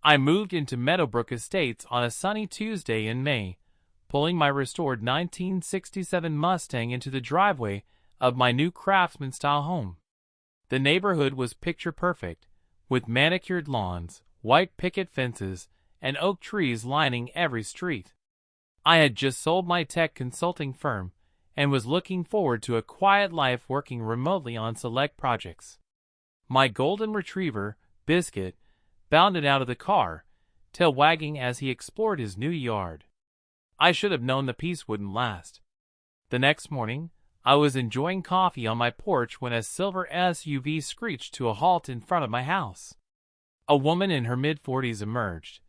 I moved into Meadowbrook Estates on a sunny Tuesday in May, pulling my restored 1967 Mustang into the driveway of my new craftsman-style home. The neighborhood was picture-perfect, with manicured lawns, white picket fences, and oak trees lining every street. I had just sold my tech consulting firm and was looking forward to a quiet life working remotely on select projects. My golden retriever, Biscuit, bounded out of the car, tail wagging as he explored his new yard. I should have known the peace wouldn't last. The next morning, I was enjoying coffee on my porch when a silver SUV screeched to a halt in front of my house. A woman in her mid-40s emerged,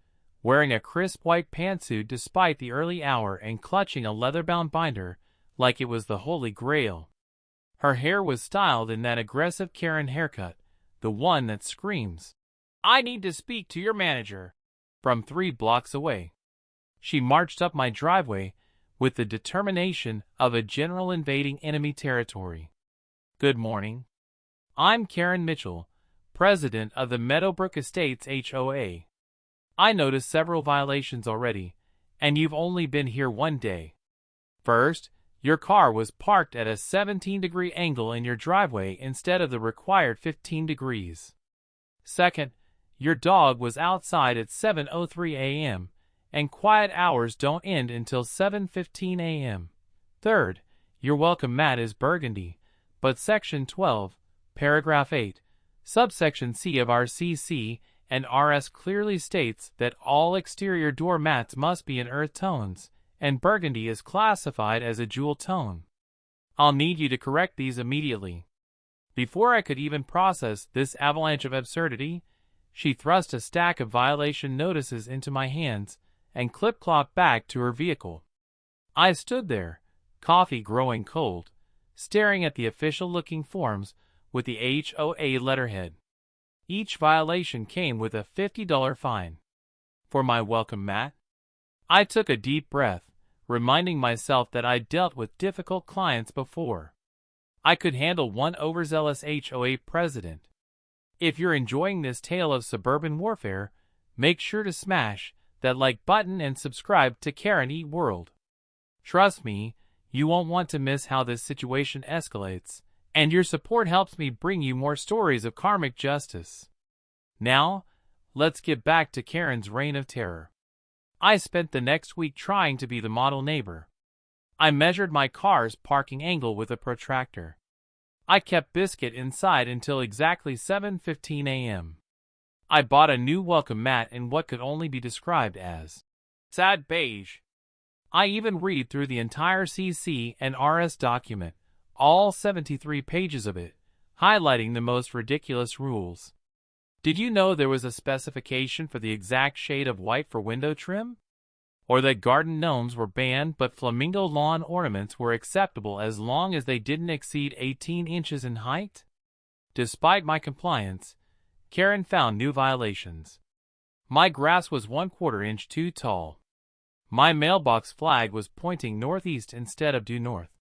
wearing a crisp white pantsuit despite the early hour and clutching a leather-bound binder like it was the Holy Grail. Her hair was styled in that aggressive Karen haircut, the one that screams, "I need to speak to your manager," from 3 blocks away. She marched up my driveway with the determination of a general invading enemy territory. "Good morning. I'm Karen Mitchell, president of the Meadowbrook Estates HOA. I noticed several violations already, and you've only been here 1 day. First, your car was parked at a 17-degree angle in your driveway instead of the required 15 degrees. Second, your dog was outside at 7:03 a.m., and quiet hours don't end until 7:15 a.m. Third, your welcome mat is burgundy, but Section 12, Paragraph 8, Subsection C of RCC and RS clearly states that all exterior door mats must be in earth tones, and burgundy is classified as a jewel tone. I'll need you to correct these immediately." Before I could even process this avalanche of absurdity, she thrust a stack of violation notices into my hands and clip-clopped back to her vehicle. I stood there, coffee growing cold, staring at the official-looking forms with the HOA letterhead. Each violation came with a $50 fine. For my welcome mat? I took a deep breath, reminding myself that I'd dealt with difficult clients before. I could handle one overzealous HOA president. If you're enjoying this tale of suburban warfare, make sure to smash that like button and subscribe to Karen Eat World. Trust me, you won't want to miss how this situation escalates, and your support helps me bring you more stories of karmic justice. Now, let's get back to Karen's reign of terror. I spent the next week trying to be the model neighbor. I measured my car's parking angle with a protractor. I kept Biscuit inside until exactly 7:15 a.m. I bought a new welcome mat in what could only be described as sad beige. I even read through the entire CC and RS document, all 73 pages of it, highlighting the most ridiculous rules. Did you know there was a specification for the exact shade of white for window trim? Or that garden gnomes were banned but flamingo lawn ornaments were acceptable as long as they didn't exceed 18 inches in height? Despite my compliance, Karen found new violations. My grass was 1/4 inch too tall. My mailbox flag was pointing northeast instead of due north.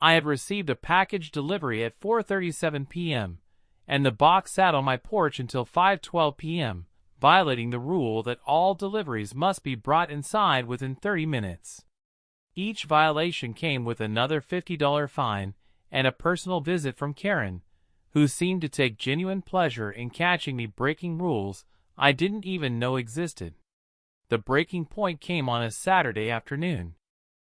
I had received a package delivery at 4:37 p.m., and the box sat on my porch until 5:12 p.m., violating the rule that all deliveries must be brought inside within 30 minutes. Each violation came with another $50 fine and a personal visit from Karen, who seemed to take genuine pleasure in catching me breaking rules I didn't even know existed. The breaking point came on a Saturday afternoon.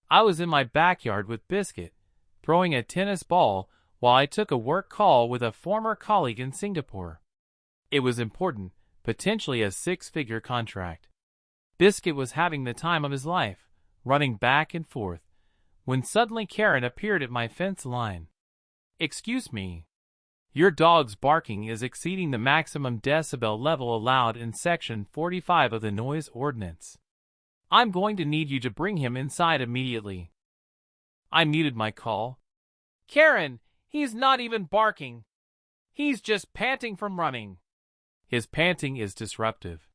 I was in my backyard with Biscuit, throwing a tennis ball while I took a work call with a former colleague in Singapore. It was important, potentially a 6-figure contract. Biscuit was having the time of his life, running back and forth, when suddenly Karen appeared at my fence line. "Excuse me. Your dog's barking is exceeding the maximum decibel level allowed in Section 45 of the Noise Ordinance. I'm going to need you to bring him inside immediately." I muted my call. "Karen, he's not even barking. He's just panting from running." His panting is disruptive.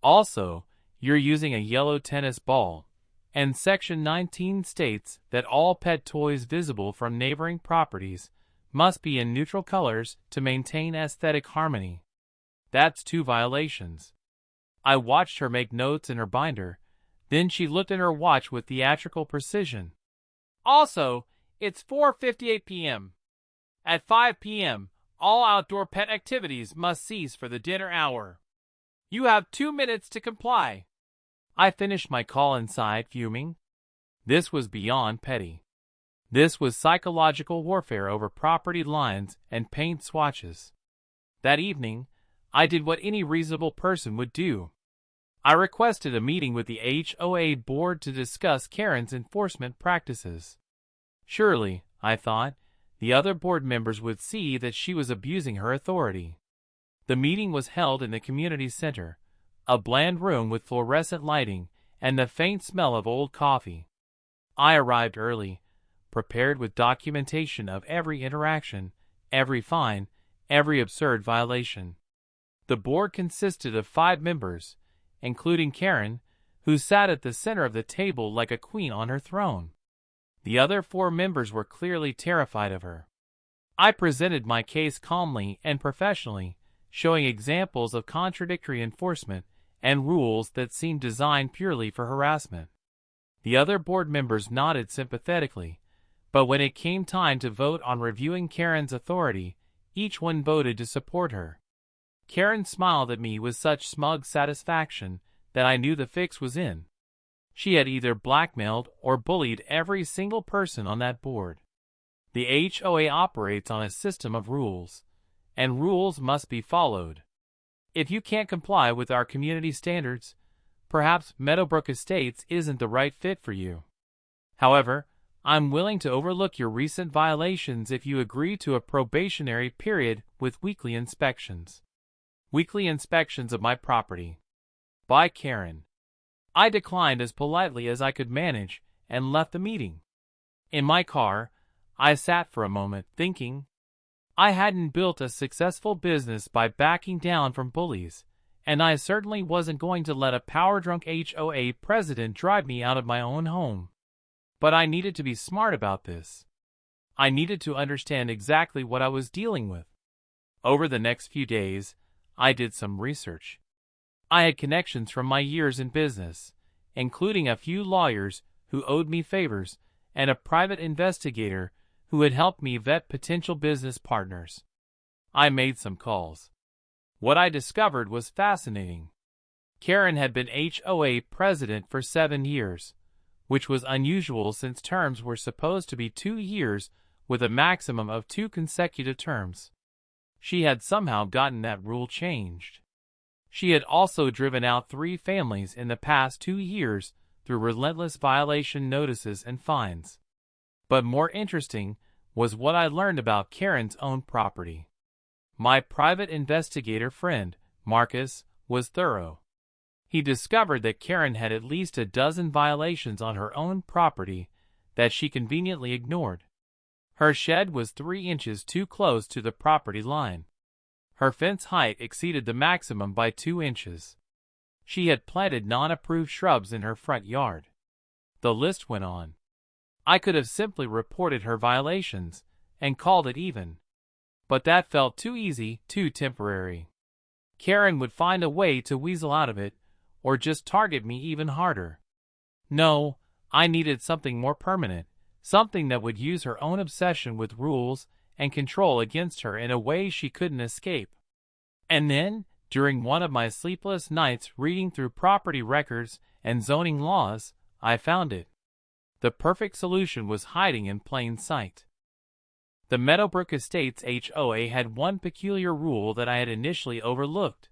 Also, you're using a yellow tennis ball, and Section 19 states that all pet toys visible from neighboring properties must be in neutral colors to maintain aesthetic harmony. That's 2 violations. I watched her make notes in her binder. Then she looked at her watch with theatrical precision. Also, it's 4:58 p.m. At 5 p.m., all outdoor pet activities must cease for the dinner hour. You have 2 minutes to comply. I finished my call inside, fuming. This was beyond petty. This was psychological warfare over property lines and paint swatches. That evening, I did what any reasonable person would do. I requested a meeting with the HOA board to discuss Karen's enforcement practices. Surely, I thought, the other board members would see that she was abusing her authority. The meeting was held in the community center, a bland room with fluorescent lighting and the faint smell of old coffee. I arrived early, prepared with documentation of every interaction, every fine, every absurd violation. The board consisted of 5 members, including Karen, who sat at the center of the table like a queen on her throne. The other 4 members were clearly terrified of her. I presented my case calmly and professionally, showing examples of contradictory enforcement and rules that seemed designed purely for harassment. The other board members nodded sympathetically, but when it came time to vote on reviewing Karen's authority, each one voted to support her. Karen smiled at me with such smug satisfaction that I knew the fix was in. She had either blackmailed or bullied every single person on that board. The HOA operates on a system of rules, and rules must be followed. If you can't comply with our community standards, perhaps Meadowbrook Estates isn't the right fit for you. However, I'm willing to overlook your recent violations if you agree to a probationary period with weekly inspections. Weekly inspections of my property. By Karen. I declined as politely as I could manage and left the meeting. In my car, I sat for a moment thinking. I hadn't built a successful business by backing down from bullies, and I certainly wasn't going to let a power-drunk HOA president drive me out of my own home. But I needed to be smart about this. I needed to understand exactly what I was dealing with. Over the next few days, I did some research. I had connections from my years in business, including a few lawyers who owed me favors and a private investigator who had helped me vet potential business partners. I made some calls. What I discovered was fascinating. Karen had been HOA president for 7 years, which was unusual since terms were supposed to be 2 years with a maximum of 2 consecutive terms. She had somehow gotten that rule changed. She had also driven out 3 families in the past 2 years through relentless violation notices and fines. But more interesting was what I learned about Karen's own property. My private investigator friend, Marcus, was thorough. He discovered that Karen had at least a dozen violations on her own property that she conveniently ignored. Her shed was 3 inches too close to the property line. Her fence height exceeded the maximum by 2 inches. She had planted non-approved shrubs in her front yard. The list went on. I could have simply reported her violations and called it even. But that felt too easy, too temporary. Karen would find a way to weasel out of it, or just target me even harder. No, I needed something more permanent, something that would use her own obsession with rules and control against her in a way she couldn't escape. And then, during one of my sleepless nights reading through property records and zoning laws, I found it. The perfect solution was hiding in plain sight. The Meadowbrook Estates HOA had one peculiar rule that I had initially overlooked.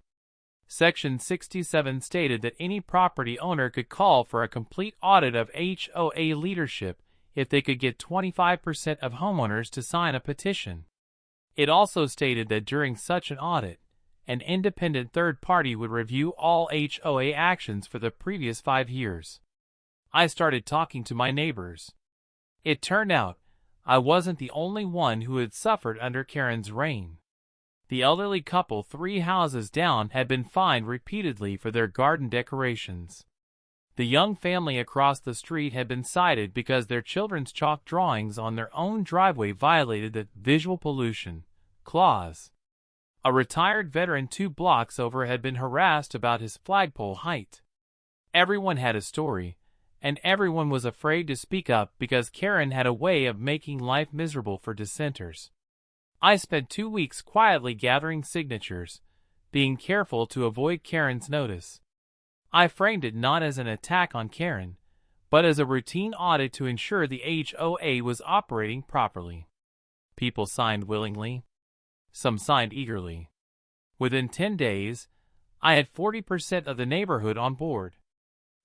Section 67 stated that any property owner could call for a complete audit of HOA leadership if they could get 25% of homeowners to sign a petition. It also stated that during such an audit, an independent third party would review all HOA actions for the previous 5 years. I started talking to my neighbors. It turned out I wasn't the only one who had suffered under Karen's reign. The elderly couple 3 houses down had been fined repeatedly for their garden decorations. The young family across the street had been cited because their children's chalk drawings on their own driveway violated the visual pollution clause. A retired veteran 2 blocks over had been harassed about his flagpole height. Everyone had a story, and everyone was afraid to speak up because Karen had a way of making life miserable for dissenters. I spent 2 weeks quietly gathering signatures, being careful to avoid Karen's notice. I framed it not as an attack on Karen, but as a routine audit to ensure the HOA was operating properly. People signed willingly. Some signed eagerly. Within 10 days, I had 40% of the neighborhood on board.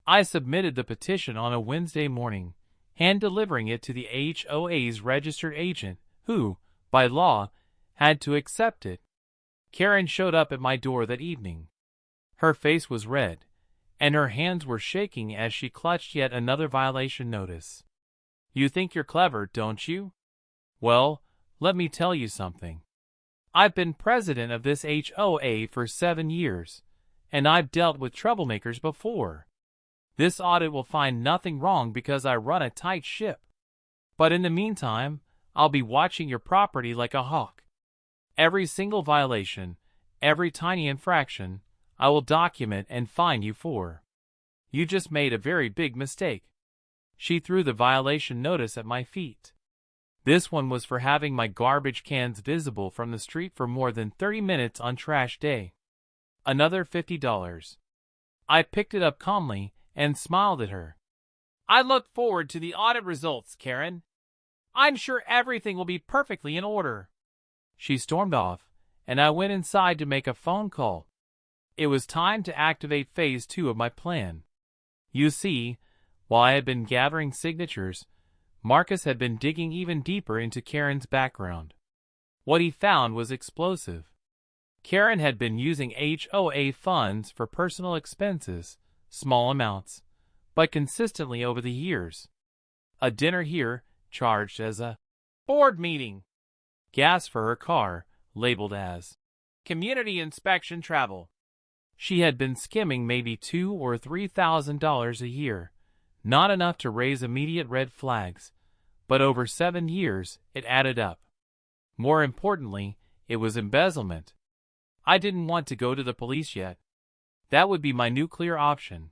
I submitted the petition on a Wednesday morning, hand-delivering it to the HOA's registered agent, who, by law, had to accept it. Karen showed up at my door that evening. Her face was red, and her hands were shaking as she clutched yet another violation notice. "You think you're clever, don't you? Well, let me tell you something. I've been president of this HOA for 7 years, and I've dealt with troublemakers before. This audit will find nothing wrong because I run a tight ship. But in the meantime, I'll be watching your property like a hawk. Every single violation, every tiny infraction, I will document and fine you for. You just made a very big mistake." She threw the violation notice at my feet. This one was for having my garbage cans visible from the street for more than 30 minutes on trash day. Another $50. I picked it up calmly and smiled at her. "I look forward to the audit results, Karen. I'm sure everything will be perfectly in order." She stormed off, and I went inside to make a phone call. It was time to activate phase 2 of my plan. You see, while I had been gathering signatures, Marcus had been digging even deeper into Karen's background. What he found was explosive. Karen had been using HOA funds for personal expenses, small amounts, but consistently over the years. A dinner here, charged as a board meeting. Gas for her car, labeled as community inspection travel. She had been skimming maybe $2,000 or $3,000 a year, not enough to raise immediate red flags, but over 7 years it added up. More importantly, it was embezzlement. I didn't want to go to the police yet. That would be my nuclear option.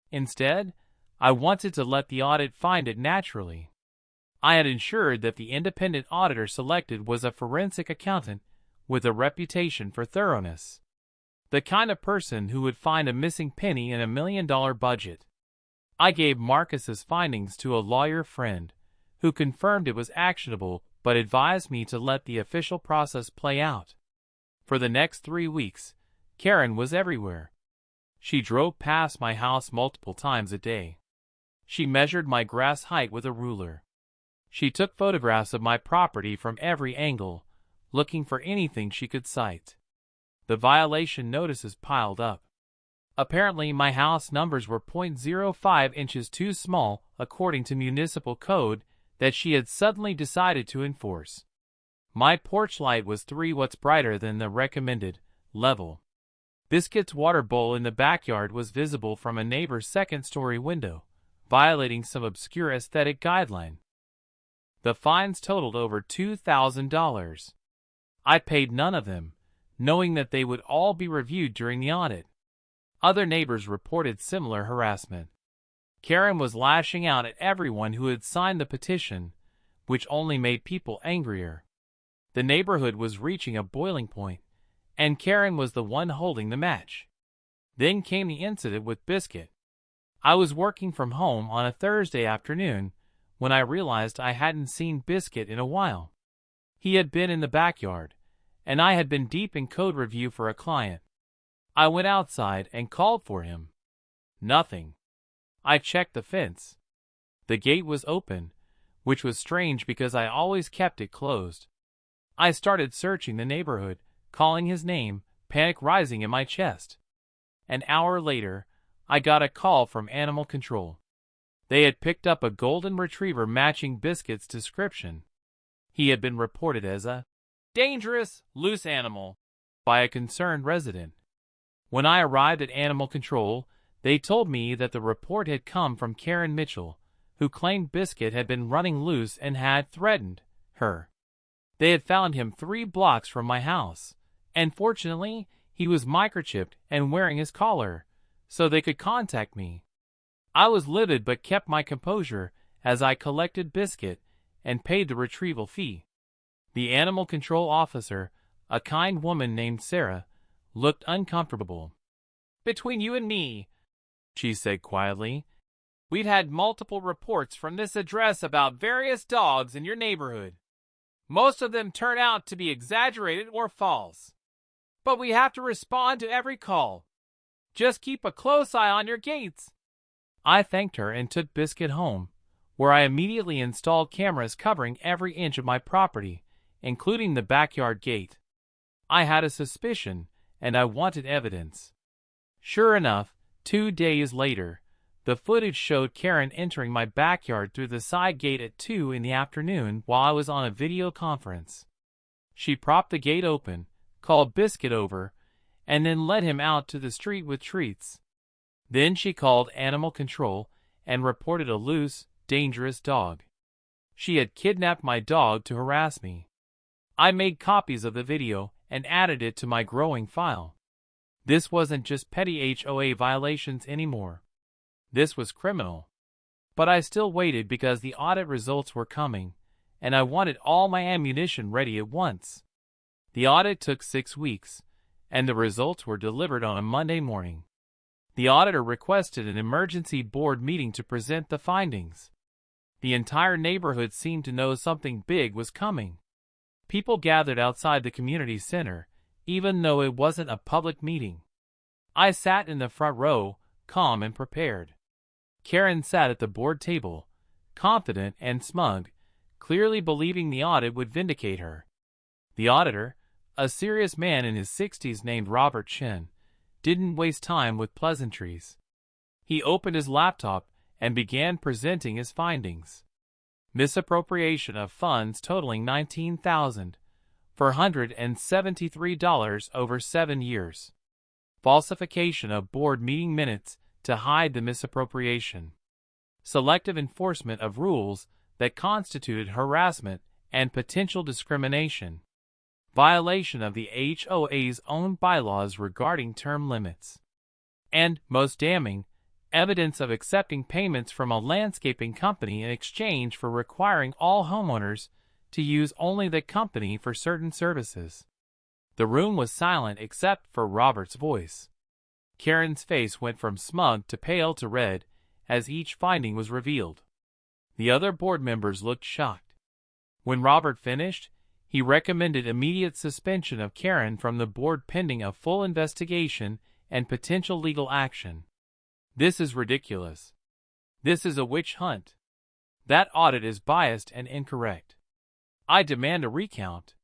Instead, I wanted to let the audit find it naturally. I had ensured that the independent auditor selected was a forensic accountant with a reputation for thoroughness. The kind of person who would find a missing penny in $1 million budget. I gave Marcus's findings to a lawyer friend, who confirmed it was actionable but advised me to let the official process play out. For the next 3 weeks, Karen was everywhere. She drove past my house multiple times a day. She measured my grass height with a ruler. She took photographs of my property from every angle, looking for anything she could cite. The violation notices piled up. Apparently, my house numbers were 0.05 inches too small, according to municipal code, that she had suddenly decided to enforce. My porch light was 3 watts brighter than the recommended level. Biscuit's water bowl in the backyard was visible from a neighbor's second-story window, violating some obscure aesthetic guideline. The fines totaled over $2,000. I paid none of them, knowing that they would all be reviewed during the audit. Other neighbors reported similar harassment. Karen was lashing out at everyone who had signed the petition, which only made people angrier. The neighborhood was reaching a boiling point, and Karen was the one holding the match. Then came the incident with Biscuit. I was working from home on a Thursday afternoon when I realized I hadn't seen Biscuit in a while. He had been in the backyard, and I had been deep in code review for a client. I went outside and called for him. Nothing. I checked the fence. The gate was open, which was strange because I always kept it closed. I started searching the neighborhood, calling his name, panic rising in my chest. An hour later, I got a call from animal control. They had picked up a golden retriever matching Biscuit's description. He had been reported as a dangerous, loose animal by a concerned resident. When I arrived at animal control, they told me that the report had come from Karen Mitchell, who claimed Biscuit had been running loose and had threatened her. They had found him 3 blocks from my house, And fortunately, he was microchipped and wearing his collar, so they could contact me. I was livid but kept my composure as I collected Biscuit and paid the retrieval fee. The animal control officer, a kind woman named Sarah, looked uncomfortable. "Between you and me," she said quietly, "we've had multiple reports from this address about various dogs in your neighborhood. Most of them turn out to be exaggerated or false. But we have to respond to every call. Just keep a close eye on your gates." I thanked her and took Biscuit home, where I immediately installed cameras covering every inch of my property, including the backyard gate. I had a suspicion, and I wanted evidence. Sure enough, 2 days later, the footage showed Karen entering my backyard through the side gate at 2 in the afternoon while I was on a video conference. She propped the gate open, called Biscuit over, and then led him out to the street with treats. Then she called animal control and reported a loose, dangerous dog. She had kidnapped my dog to harass me. I made copies of the video and added it to my growing file. This wasn't just petty HOA violations anymore. This was criminal. But I still waited because the audit results were coming, and I wanted all my ammunition ready at once. The audit took 6 weeks, and the results were delivered on a Monday morning. The auditor requested an emergency board meeting to present the findings. The entire neighborhood seemed to know something big was coming. People gathered outside the community center, even though it wasn't a public meeting. I sat in the front row, calm and prepared. Karen sat at the board table, confident and smug, clearly believing the audit would vindicate her. The auditor, a serious man in his 60s named Robert Chen, didn't waste time with pleasantries. He opened his laptop and began presenting his findings. Misappropriation of funds totaling $19,473 over 7 years. Falsification of board meeting minutes to hide the misappropriation. Selective enforcement of rules that constituted harassment and potential discrimination. Violation of the HOA's own bylaws regarding term limits. And, most damning, evidence of accepting payments from a landscaping company in exchange for requiring all homeowners to use only the company for certain services. The room was silent except for Robert's voice. Karen's face went from smug to pale to red as each finding was revealed. The other board members looked shocked. When Robert finished, he recommended immediate suspension of Karen from the board pending a full investigation and potential legal action. "This is ridiculous. This is a witch hunt. That audit is biased and incorrect. I demand a recount."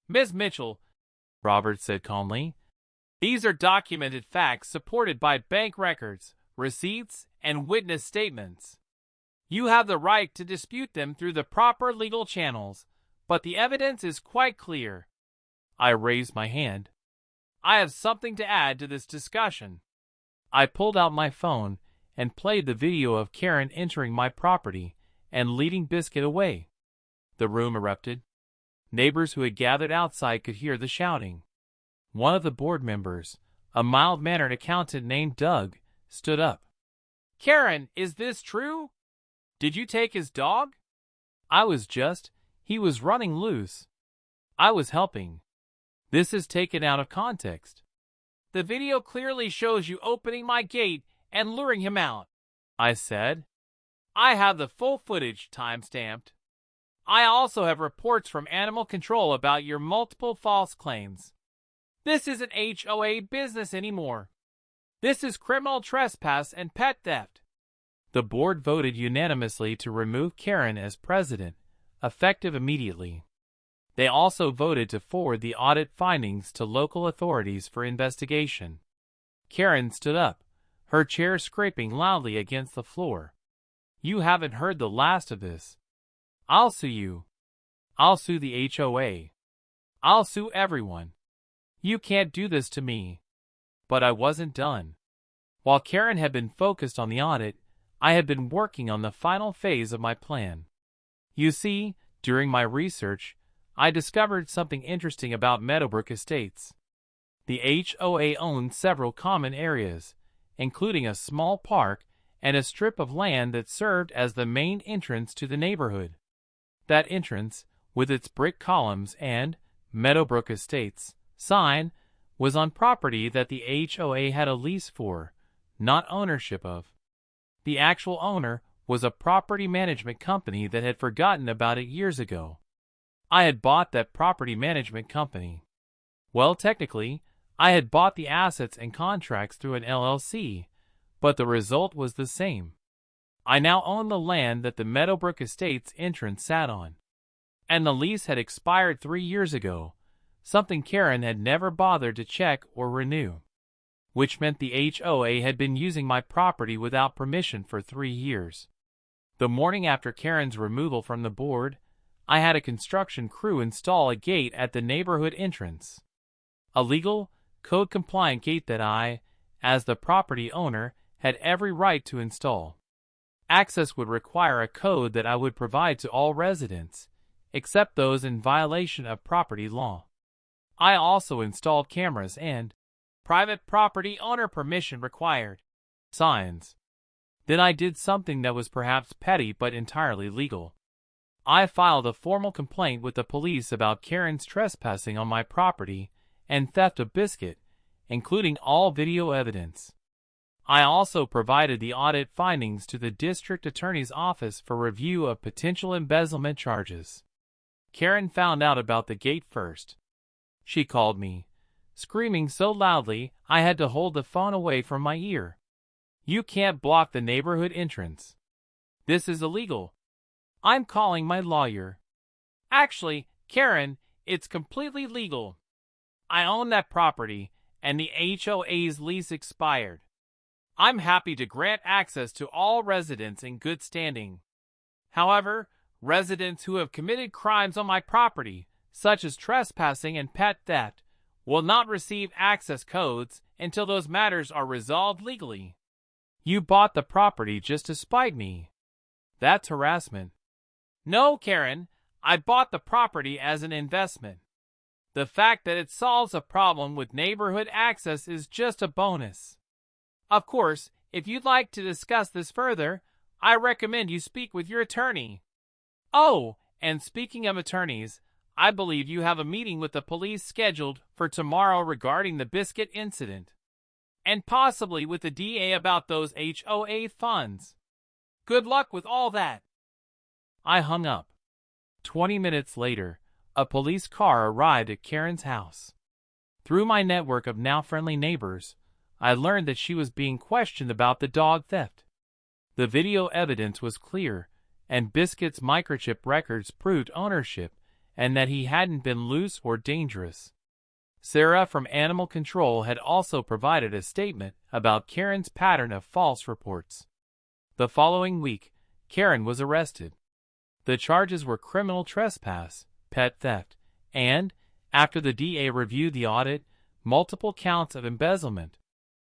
"Ms. Mitchell," Robert said calmly, "these are documented facts supported by bank records, receipts, and witness statements. You have the right to dispute them through the proper legal channels, but the evidence is quite clear." I raised my hand. "I have something to add to this discussion." I pulled out my phone and played the video of Karen entering my property and leading Biscuit away. The room erupted. Neighbors who had gathered outside could hear the shouting. One of the board members, a mild-mannered accountant named Doug, stood up. "Karen, is this true? Did you take his dog?" He was running loose. I was helping. "This is taken out of context." "The video clearly shows you opening my gate and luring him out," I said. "I have the full footage time-stamped. I also have reports from animal control about your multiple false claims. This isn't HOA business anymore. This is criminal trespass and pet theft." The board voted unanimously to remove Karen as president, effective immediately. They also voted to forward the audit findings to local authorities for investigation. Karen stood up, her chair scraping loudly against the floor. "You haven't heard the last of this. I'll sue you. I'll sue the HOA. I'll sue everyone. You can't do this to me." But I wasn't done. While Karen had been focused on the audit, I had been working on the final phase of my plan. You see, during my research, I discovered something interesting about Meadowbrook Estates. The HOA owned several common areas, including a small park and a strip of land that served as the main entrance to the neighborhood. That entrance, with its brick columns and Meadowbrook Estates sign, was on property that the HOA had a lease for, not ownership of. The actual owner was a property management company that had forgotten about it years ago. I had bought that property management company. Well, technically, I had bought the assets and contracts through an LLC, but the result was the same. I now owned the land that the Meadowbrook Estates entrance sat on. And the lease had expired 3 years ago, something Karen had never bothered to check or renew. Which meant the HOA had been using my property without permission for 3 years. The morning after Karen's removal from the board, I had a construction crew install a gate at the neighborhood entrance. A legal, code-compliant gate that I, as the property owner, had every right to install. Access would require a code that I would provide to all residents, except those in violation of property law. I also installed cameras and private property owner permission required signs. Then I did something that was perhaps petty but entirely legal. I filed a formal complaint with the police about Karen's trespassing on my property and theft of Biscuit, including all video evidence. I also provided the audit findings to the district attorney's office for review of potential embezzlement charges. Karen found out about the gate first. She called me, screaming so loudly I had to hold the phone away from my ear. "You can't block the neighborhood entrance. This is illegal. I'm calling my lawyer." "Actually, Karen, it's completely legal. I own that property, and the HOA's lease expired. I'm happy to grant access to all residents in good standing. However, residents who have committed crimes on my property, such as trespassing and pet theft, will not receive access codes until those matters are resolved legally. You bought the property just to spite me. That's harassment." "No, Karen, I bought the property as an investment. The fact that it solves a problem with neighborhood access is just a bonus. Of course, if you'd like to discuss this further, I recommend you speak with your attorney. Oh, and speaking of attorneys, I believe you have a meeting with the police scheduled for tomorrow regarding the Biscuit incident, and possibly with the DA about those HOA funds. Good luck with all that." I hung up. 20 minutes later, a police car arrived at Karen's house. Through my network of now friendly neighbors, I learned that she was being questioned about the dog theft. The video evidence was clear, and Biscuit's microchip records proved ownership and that he hadn't been loose or dangerous. Sarah from Animal Control had also provided a statement about Karen's pattern of false reports. The following week, Karen was arrested. The charges were criminal trespass, pet theft, and, after the DA reviewed the audit, multiple counts of embezzlement.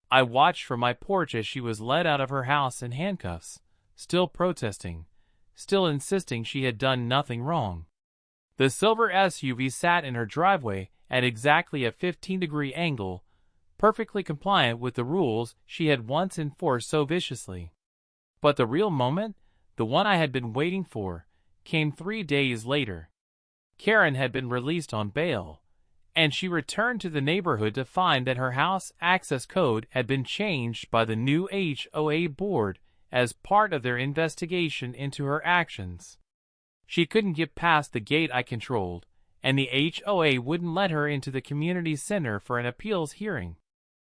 I watched from my porch as she was led out of her house in handcuffs, still protesting, still insisting she had done nothing wrong. The silver SUV sat in her driveway at exactly a 15-degree angle, perfectly compliant with the rules she had once enforced so viciously. But the real moment, the one I had been waiting for, came 3 days later. Karen had been released on bail, and she returned to the neighborhood to find that her house access code had been changed by the new HOA board as part of their investigation into her actions. She couldn't get past the gate I controlled, and the HOA wouldn't let her into the community center for an appeals hearing.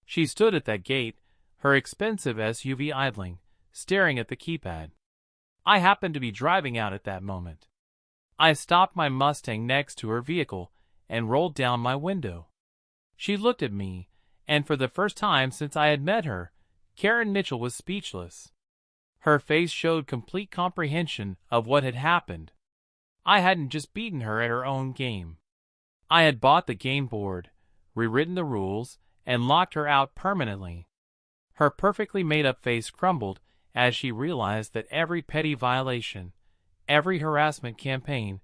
She stood at that gate, her expensive SUV idling, staring at the keypad. I happened to be driving out at that moment. I stopped my Mustang next to her vehicle and rolled down my window. She looked at me, and for the first time since I had met her, Karen Mitchell was speechless. Her face showed complete comprehension of what had happened. I hadn't just beaten her at her own game. I had bought the game board, rewritten the rules, and locked her out permanently. Her perfectly made-up face crumbled as she realized that every petty violation, every harassment campaign,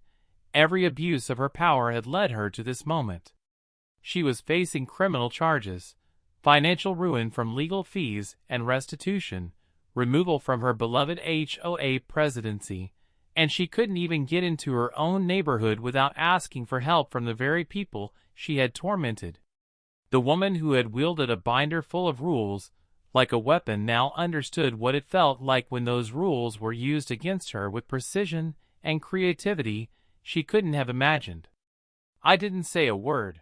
Every abuse of her power had led her to this moment. She was facing criminal charges, financial ruin from legal fees and restitution, removal from her beloved HOA presidency, and she couldn't even get into her own neighborhood without asking for help from the very people she had tormented. The woman who had wielded a binder full of rules, like a weapon, now understood what it felt like when those rules were used against her with precision and creativity she couldn't have imagined. I didn't say a word.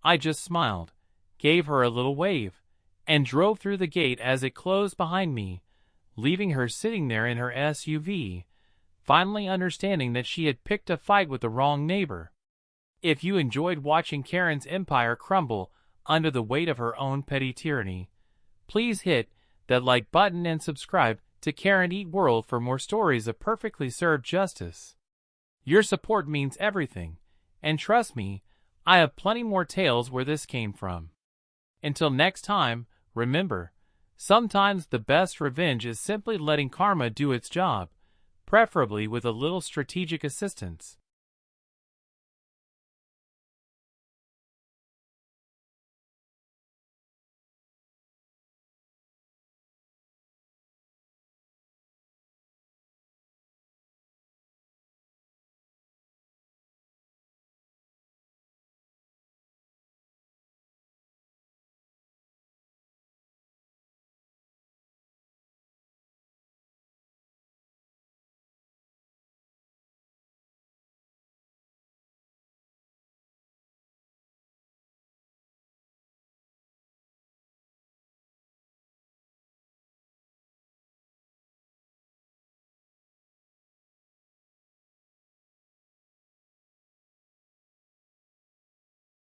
I just smiled, gave her a little wave, and drove through the gate as it closed behind me, leaving her sitting there in her SUV, finally understanding that she had picked a fight with the wrong neighbor. If you enjoyed watching Karen's empire crumble under the weight of her own petty tyranny, please hit that like button and subscribe to Karen Eat World for more stories of perfectly served justice. Your support means everything, and trust me, I have plenty more tales where this came from. Until next time, remember, sometimes the best revenge is simply letting karma do its job, preferably with a little strategic assistance.